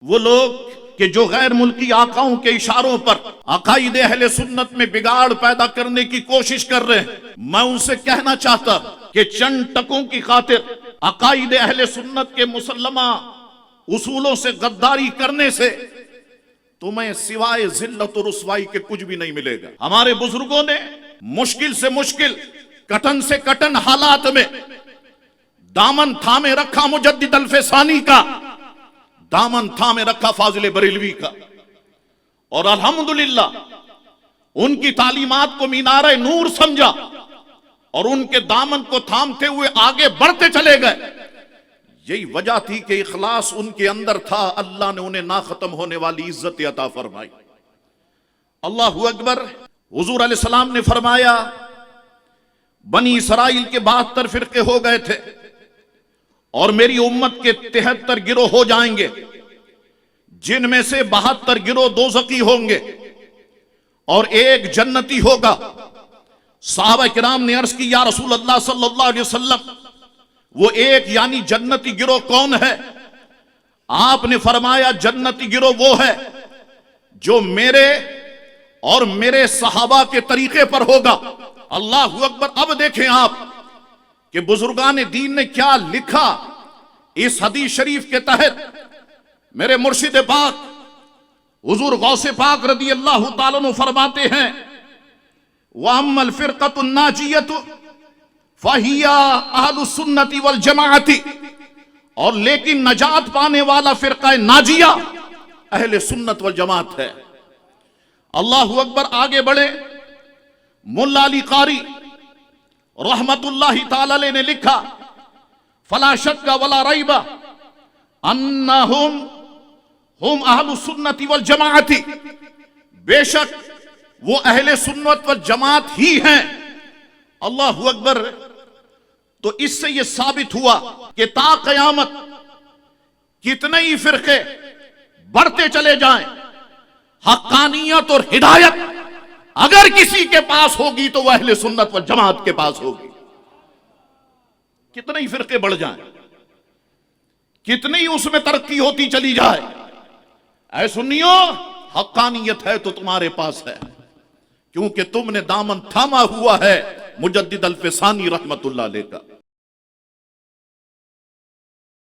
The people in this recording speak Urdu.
وہ لوگ کہ جو غیر ملکی آقاؤں کے اشاروں پر عقائد اہل سنت میں بگاڑ پیدا کرنے کی کوشش کر رہے ہیں، میں ان سے کہنا چاہتا کہ چند ٹکوں کی خاطر عقائد اہل سنت کے مسلمہ اصولوں سے غداری کرنے سے تمہیں سوائے ذلت و رسوائی کے کچھ بھی نہیں ملے گا۔ ہمارے بزرگوں نے مشکل سے مشکل، کٹن سے کٹن حالات میں دامن تھامے رکھا مجدد الفسانی کا، دامن تھامے رکھا فاضل بریلوی کا، اور الحمدللہ ان کی تعلیمات کو مینار نور سمجھا اور ان کے دامن کو تھامتے ہوئے آگے بڑھتے چلے گئے۔ یہی وجہ تھی کہ اخلاص ان کے اندر تھا، اللہ نے انہیں نہ ختم ہونے والی عزت عطا فرمائی۔ اللہ اکبر۔ حضور علیہ السلام نے فرمایا بنی اسرائیل کے 72 فرقے ہو گئے تھے اور میری امت کے 73 گروہ ہو جائیں گے، جن میں سے 72 گروہ دوزخی ہوں گے اور ایک جنتی ہوگا۔ صحابہ کرام نے عرض کی یا رسول اللہ صلی اللہ علیہ وسلم، وہ ایک یعنی جنتی گروہ کون ہے؟ آپ نے فرمایا جنتی گروہ وہ ہے جو میرے اور میرے صحابہ کے طریقے پر ہوگا۔ اللہ اکبر۔ اب دیکھیں آپ کہ بزرگان دین نے کیا لکھا اس حدیث شریف کے تحت۔ میرے مرشد پاک حضور غوث پاک رضی اللہ تعالیٰ عنہ فرماتے ہیں وَأَمَّا الْفِرْقَةُ النَّاجِيَةُ فَهِيَ أَهْلُ السُّنَّةِ وَالْجَمَاعَةِ، اور لیکن نجات پانے والا فرقہ ناجیہ اہل سنت والجماعت ہے۔ اللہ اکبر۔ آگے بڑھے۔ مولا علی قاری رحمت اللہ تعالی علیہ نے لکھا فلا شک ولا ریب انہم ہم اہل السنت والجماعت، بے شک وہ اہل سنت والجماعت ہی ہیں۔ اللہ اکبر۔ تو اس سے یہ ثابت ہوا کہ تا قیامت کتنے ہی فرقے بڑھتے چلے جائیں، حقانیت اور ہدایت اگر کسی کے پاس ہوگی تو وہ اہل سنت والجماعت کے پاس ہوگی۔ کتنے ہی فرقے بڑھ جائیں، کتنی اس میں ترقی ہوتی چلی جائے، اے سنیو حقانیت ہے تو تمہارے پاس ہے، کیونکہ تم نے دامن تھاما ہوا ہے مجدد الفسانی رحمت اللہ علیہ کا۔